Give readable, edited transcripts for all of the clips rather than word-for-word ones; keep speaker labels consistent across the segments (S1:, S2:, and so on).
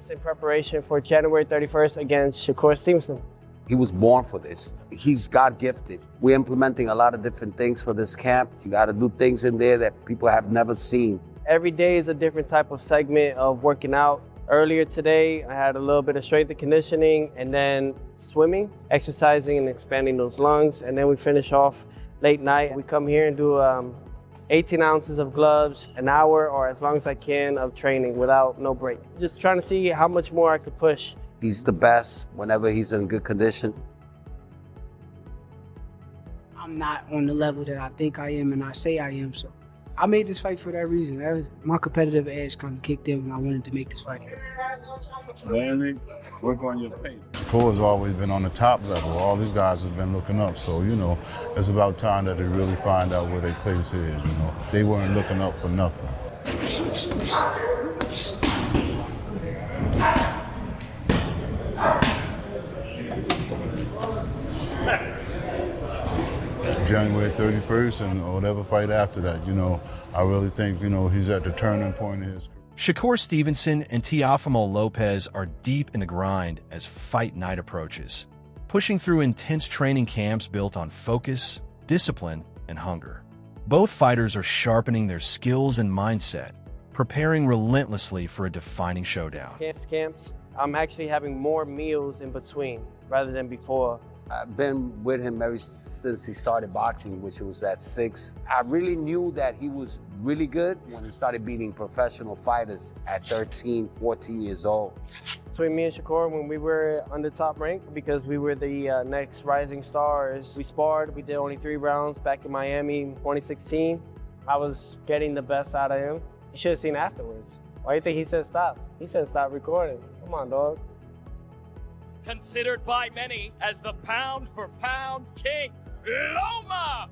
S1: Just in preparation for January 31st against Shakur Stevenson.
S2: He was born for this. He's God gifted. We're implementing a lot of different things for this camp. You got to do things in there that people have never seen.
S1: Every day is a different type of segment of working out. Earlier today, I had a little bit of strength and conditioning and then swimming, exercising and expanding those lungs. And then we finish off late night. We come here and do 18 ounces of gloves, an hour or as long as I can of training without no break. Just trying to see how much more I could push.
S2: He's the best whenever he's in good condition.
S3: I'm not on the level that I think I am and I say I am, so I made this fight for that reason. That was my competitive edge kind of kicked in when I wanted to make this fight.
S4: Landing, work on your pace.
S5: Shakur's always been on the top level. All these guys have been looking up, so it's about time that they really find out where their place is. They weren't looking up for nothing. January 31st and whatever fight after that, I really think, he's at the turning point in his career.
S6: Shakur Stevenson and Teofimo Lopez are deep in the grind as fight night approaches, pushing through intense training camps built on focus, discipline, and hunger. Both fighters are sharpening their skills and mindset, preparing relentlessly for a defining showdown.
S1: Camps, I'm actually having more meals in between rather than before.
S2: I've been with him ever since he started boxing, which was at 6. I really knew that he was really good when he started beating professional fighters at 13, 14 years old.
S1: Between me and Shakur, when we were on the top rank, because we were the next rising stars, we sparred. We did only 3 rounds back in Miami in 2016. I was getting the best out of him. You should have seen afterwards. Why do you think he said stop? He said stop recording. Come on, dog.
S7: Considered by many as the pound-for-pound king, Lomachenko!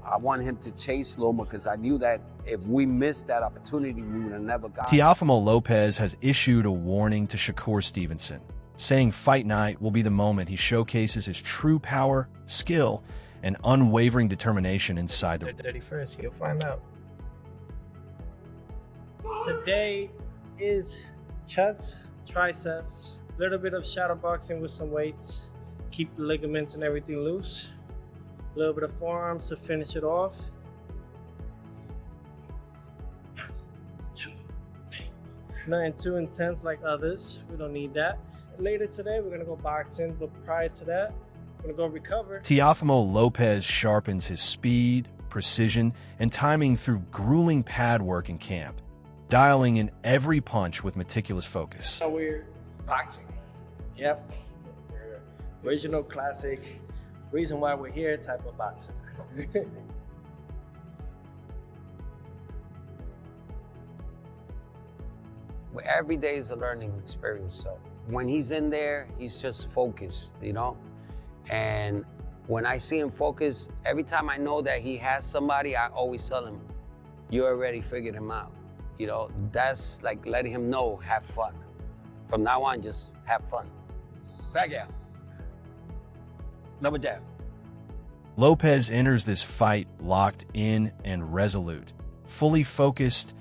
S2: I want him to chase Loma because I knew that if we missed that opportunity, we would have never got it.
S6: Teofimo Lopez has issued a warning to Shakur Stevenson, saying fight night will be the moment he showcases his true power, skill, and unwavering determination inside the
S1: 31st, you'll find out. Today is chest, triceps, a little bit of shadow boxing with some weights, keep the ligaments and everything loose, a little bit of forearms to finish it off. Nothing too intense like others, we don't need that. Later today we're gonna go boxing, but prior to that, we're gonna go recover.
S6: Teofimo Lopez sharpens his speed, precision, and timing through grueling pad work in camp, dialing in every punch with meticulous focus.
S1: We're boxing. Yep. Original, classic, reason why we're here type of boxing.
S2: Every day is a learning experience. So when he's in there, he's just focused, And when I see him focus, every time I know that he has somebody, I always tell him, you already figured him out. That's like letting him know, have fun. From now on, just have fun. Back out. Double jab.
S6: Lopez enters this fight locked in and resolute, fully focused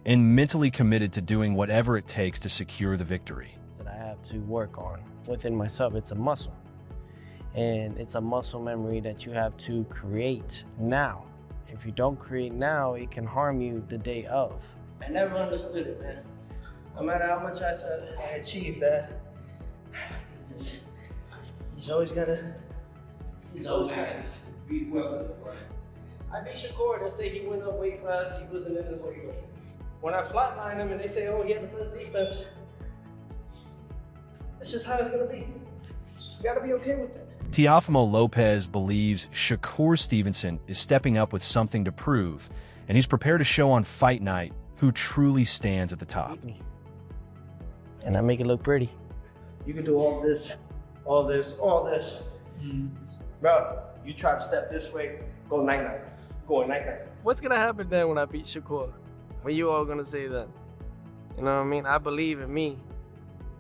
S6: and mentally committed to doing whatever it takes to secure the victory.
S1: That I have to work on within myself. It's a muscle. And it's a muscle memory that you have to create now. If you don't create now, it can harm you the day of. I never understood it, man. No matter how much I said I achieved that, he's always gotta beat well. I beat Shakur, they say he went up weight class, he wasn't in his weight. When I flatline him and they say, oh, he had the best defense, that's just how it's gonna be. You gotta be okay with that.
S6: Teofimo Lopez believes Shakur Stevenson is stepping up with something to prove, and he's prepared to show on fight night who truly stands at the top.
S1: And I make it look pretty. You can do all this, all this, all this. Bro, you try to step this way, go night-night. Go night-night. What's gonna happen then when I beat Shakur? What you all gonna say then? You know what I mean? I believe in me.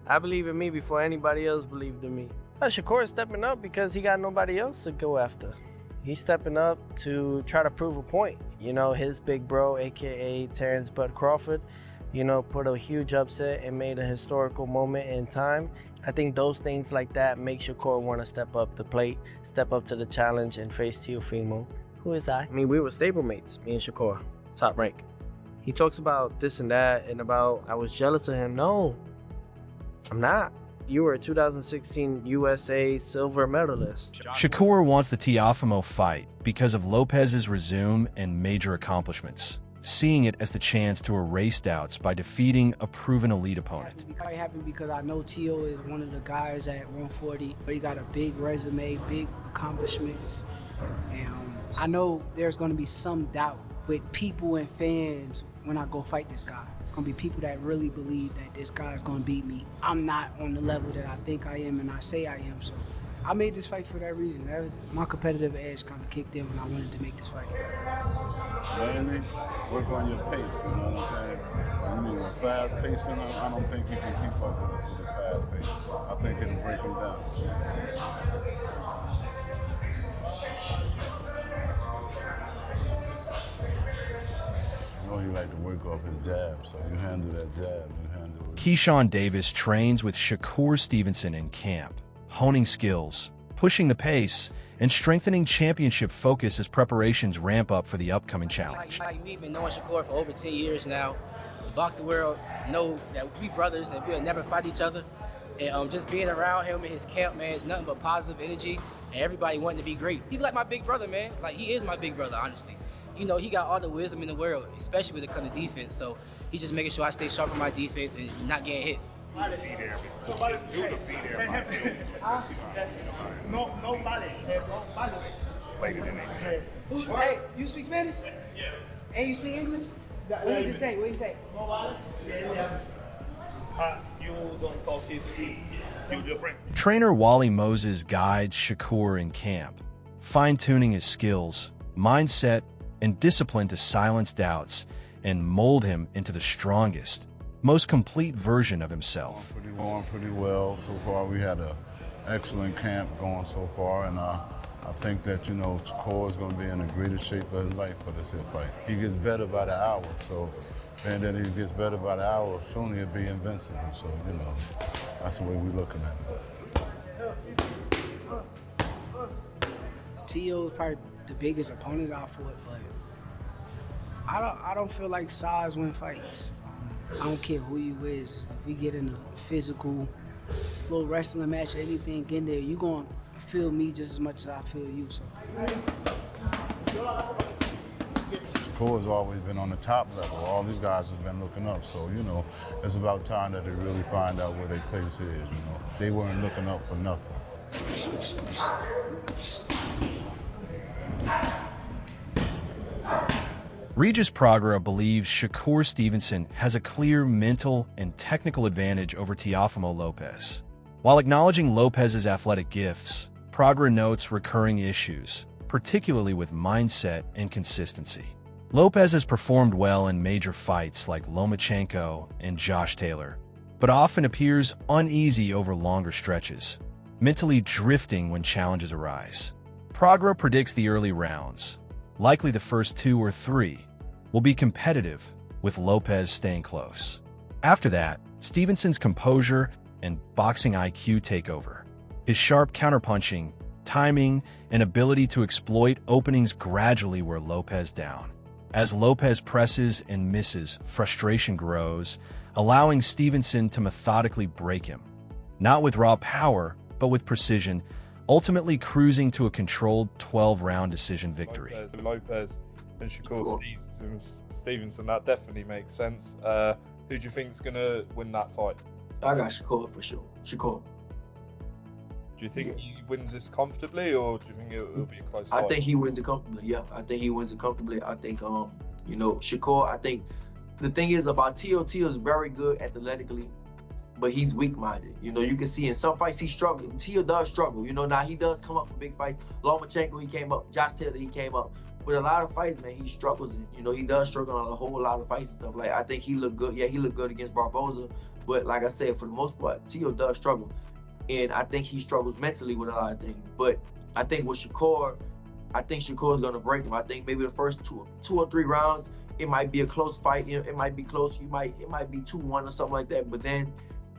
S1: I believe in me before anybody else believed in me. Shakur is stepping up because he got nobody else to go after. He's stepping up to try to prove a point. His big bro, AKA Terrence Bud Crawford, you know, put a huge upset and made a historical moment in time. I think those things like that make Shakur want to step up the plate, step up to the challenge and face Teofimo. Who is I? I mean, we were stablemates, me and Shakur, top rank. He talks about this and that and about I was jealous of him. No, I'm not. You were a 2016 USA silver medalist.
S6: Shakur wants the Teofimo fight because of Lopez's resume and major accomplishments, seeing it as the chance to erase doubts by defeating a proven elite opponent.
S3: I'm happy because I know Teo is one of the guys at 140. He got a big resume, big accomplishments. And I know there's going to be some doubt with people and fans when I go fight this guy. It's going to be people that really believe that this guy is going to beat me. I'm not on the level that I think I am and I say I am. So I made this fight for that reason. That was my competitive edge kind of kicked in when I wanted to make this fight.
S4: Mainly, work on your pace, you know what I'm saying? You need a fast pace, and I don't think you can keep up with us with a fast pace. I think it'll break him down. You know he like to work off his jab, so you handle that jab, you handle it.
S6: Keyshawn Davis trains with Shakur Stevenson in camp, honing skills, pushing the pace, and strengthening championship focus as preparations ramp up for the upcoming challenge.
S8: Like me, been knowing Shakur for over 10 years now. The boxing world know that we brothers and we'll never fight each other. And just being around him in his camp, man, is nothing but positive energy. And everybody wanting to be great. He's like my big brother, man. Like, he is my big brother, honestly. You know, he got all the wisdom in the world, especially when it comes to defense. So he's just making sure I stay sharp on my defense and not getting hit. Hey, you speak Spanish? Yeah. And you speak English? What did you say? What did you say?
S7: You don't talk it. You different.
S6: Trainer Wally Moses guides Shakur in camp, fine-tuning his skills, mindset, and discipline to silence doubts and mold him into the strongest, most complete version of himself.
S5: Going pretty well so far. We had an excellent camp going so far, and I think that, you know, Shakur is going to be in the greatest shape of his life for this fight. He gets better by the hour, so and then he gets better by the hour, soon he'll be invincible. So, you know, that's the way we're looking at it.
S3: Teo is probably the biggest opponent I fought, but I don't feel like size win fights. I don't care who you is. If we get in a physical little wrestling match or anything in there, you're going to feel me just as much as I feel you. So.
S5: Shakur's always been on the top level. All these guys have been looking up. So, you know, it's about time that they really find out where their place is, you know. They weren't looking up for nothing.
S6: Regis Progrera believes Shakur Stevenson has a clear mental and technical advantage over Teofimo Lopez. While acknowledging Lopez's athletic gifts, Progrera notes recurring issues, particularly with mindset and consistency. Lopez has performed well in major fights like Lomachenko and Josh Taylor, but often appears uneasy over longer stretches, mentally drifting when challenges arise. Progrera predicts the early rounds, likely the first 2 or 3, will be competitive, with Lopez staying close. After that, Stevenson's composure and boxing IQ take over. His sharp counterpunching, timing, and ability to exploit openings gradually wear Lopez down. As Lopez presses and misses, frustration grows, allowing Stevenson to methodically break him. Not with raw power, but with precision, ultimately cruising to a controlled 12-round decision victory.
S9: Lopez and Shakur Stevenson, that definitely makes sense. Who do you think is going to win that fight?
S8: I got Shakur for sure. Shakur.
S9: Do you think he wins this comfortably, or do you think it'll be a close fight?
S8: I think he wins it comfortably, yeah. I think he wins it comfortably. I think, you know, Shakur, I think the thing is about Teo is very good athletically, but he's weak-minded. You know, you can see in some fights he struggles. Teo does struggle. You know, now he does come up for big fights. Lomachenko, he came up. Josh Taylor, he came up. With a lot of fights, man, he struggles. You know, he does struggle on a whole lot of fights and stuff. Like, I think he looked good. Yeah, he looked good against Barboza. But like I said, for the most part, Teo does struggle. And I think he struggles mentally with a lot of things. But I think with Shakur, I think Shakur's going to break him. I think maybe the first two or three rounds, it might be a close fight. It might be close. It might be 2-1 or something like that. But then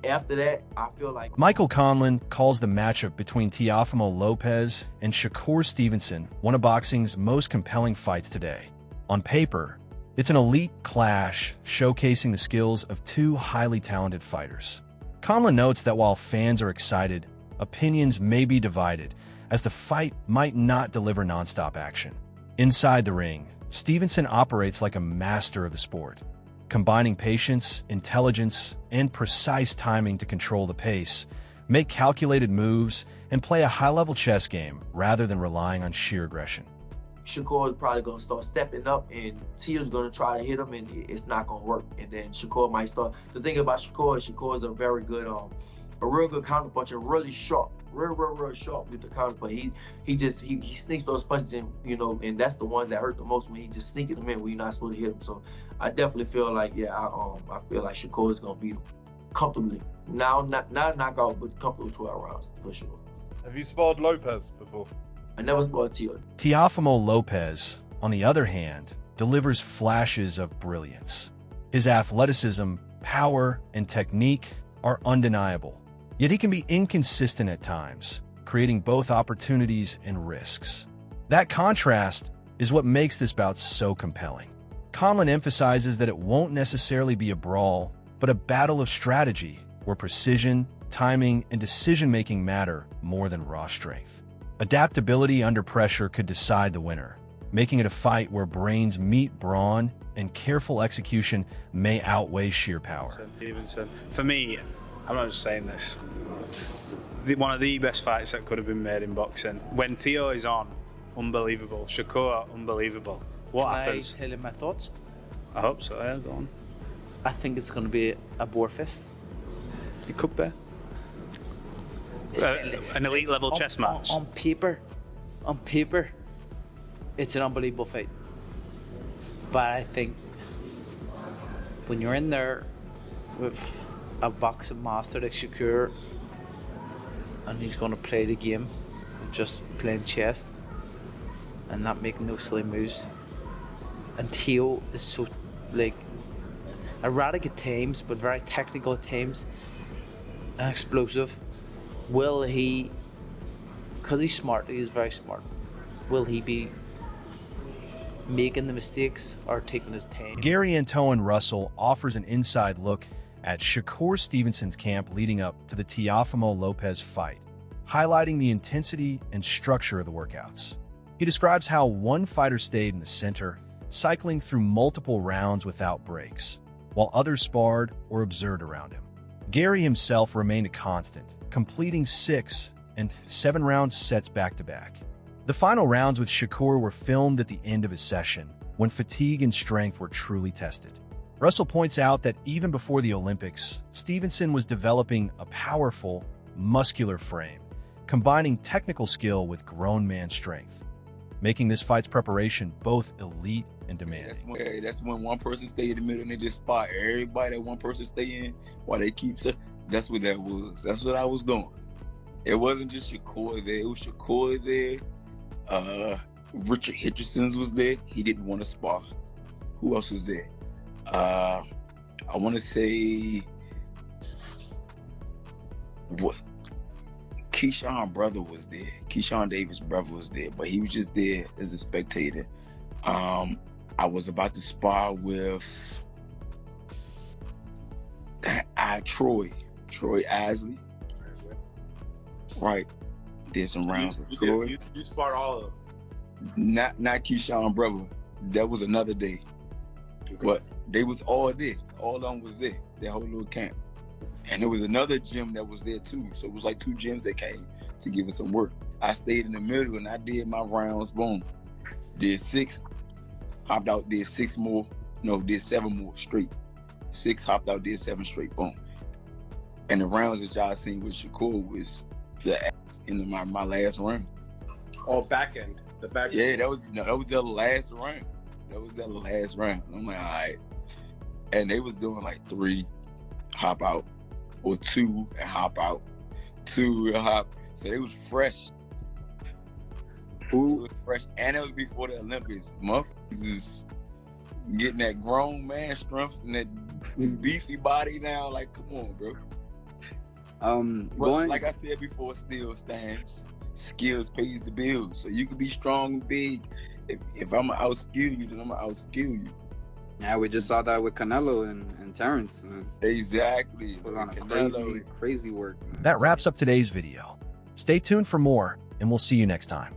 S8: after that, I feel like
S6: Michael Conlon calls the matchup between Teofimo Lopez and Shakur Stevenson one of boxing's most compelling fights today. On paper, it's an elite clash showcasing the skills of two highly talented fighters. Conlon notes that while fans are excited, opinions may be divided, as the fight might not deliver nonstop action. Inside the ring, Stevenson operates like a master of the sport, combining patience, intelligence, and precise timing to control the pace, make calculated moves, and play a high-level chess game rather than relying on sheer aggression.
S8: Shakur is probably going to start stepping up, and Teo's going to try to hit him, and it's not going to work. And then Shakur might start. The thing about Shakur is a very good, a real good counterpuncher, really sharp, real sharp with the counterpunch. He sneaks those punches in, you know, and that's the ones that hurt the most when he just sneaking them in when you're not supposed to hit him. So I definitely feel like, I feel like Shakur is going to beat him comfortably. Not knockout, but comfortable 12 rounds for sure.
S9: Have you sparred Lopez before?
S8: I never sparred Teo.
S6: Teofimo Lopez, on the other hand, delivers flashes of brilliance. His athleticism, power, and technique are undeniable. Yet he can be inconsistent at times, creating both opportunities and risks. That contrast is what makes this bout so compelling. Conlon emphasizes that it won't necessarily be a brawl, but a battle of strategy where precision, timing, and decision-making matter more than raw strength. Adaptability under pressure could decide the winner, making it a fight where brains meet brawn and careful execution may outweigh sheer power.
S10: Stevenson, for me, I'm not just saying this, one of the best fights that could have been made in boxing. When Teo is on, unbelievable. Shakur, unbelievable. What happens?
S11: Can I tell you my thoughts?
S10: I hope so, yeah, go on.
S11: I think it's going to be a bore fest.
S10: It could be. An elite level chess match.
S11: On paper, it's an unbelievable fight. But I think when you're in there with a boxing master like Shakur, and he's going to play the game, just playing chess and not making no silly moves. And Teo is so like erratic at times, but very technical at times and explosive. Will he, because he's smart, he's very smart, will he be making the mistakes or taking his time?
S6: Gary Antoine Russell offers an inside look at Shakur Stevenson's camp leading up to the Teofimo Lopez fight, highlighting the intensity and structure of the workouts. He describes how one fighter stayed in the center, cycling through multiple rounds without breaks, while others sparred or observed around him. Gary himself remained a constant, completing 6 and 7 round sets back-to-back. The final rounds with Shakur were filmed at the end of his session, when fatigue and strength were truly tested. Russell points out that even before the Olympics, Stevenson was developing a powerful, muscular frame, combining technical skill with grown man strength, making this fight's preparation both elite and demanding.
S12: That's when one person stay in the middle and they just spot everybody that one person stay in while they keep. That's what that was. That's what I was doing. It wasn't just Shakur there. It was Shakur there. Richard Hitchens was there. He didn't want to spar. Who else was there? I want to say what? Keyshawn brother was there. Keyshawn Davis' brother was there, but he was just there as a spectator. I was about to spar with Troy Isley. Right. Did some rounds with Troy.
S7: You sparred all of them.
S12: Not Keyshawn brother. That was another day. Okay. But they was all there. All of them was there. That whole little camp. And there was another gym that was there too. So it was like 2 gyms that came to give us some work. I stayed in the middle and I did my rounds, boom. Did 6, hopped out, did 6 more. No, did 7 more straight. 6, hopped out, did 7 straight, boom. And the rounds that y'all seen with Shakur was the ass in my last round.
S7: Oh, back end. The back end.
S12: Yeah, that was the last round. That was the last round. I'm like, all right. And they was doing like 3, hop out, or 2 and hop out, 2 and hop. So it was fresh. It was fresh, and it was before the Olympics. Motherfuckers getting that grown man strength and that beefy body now. Like, come on, bro. But like I said before, still stands. Skills pays the bills. So you can be strong and big. If I'm gonna outskill you, then I'm gonna outskill you.
S13: Yeah, we just saw that with Canelo and Terrence. Man.
S12: Exactly.
S13: Put on crazy work. Man.
S6: That wraps up today's video. Stay tuned for more, and we'll see you next time.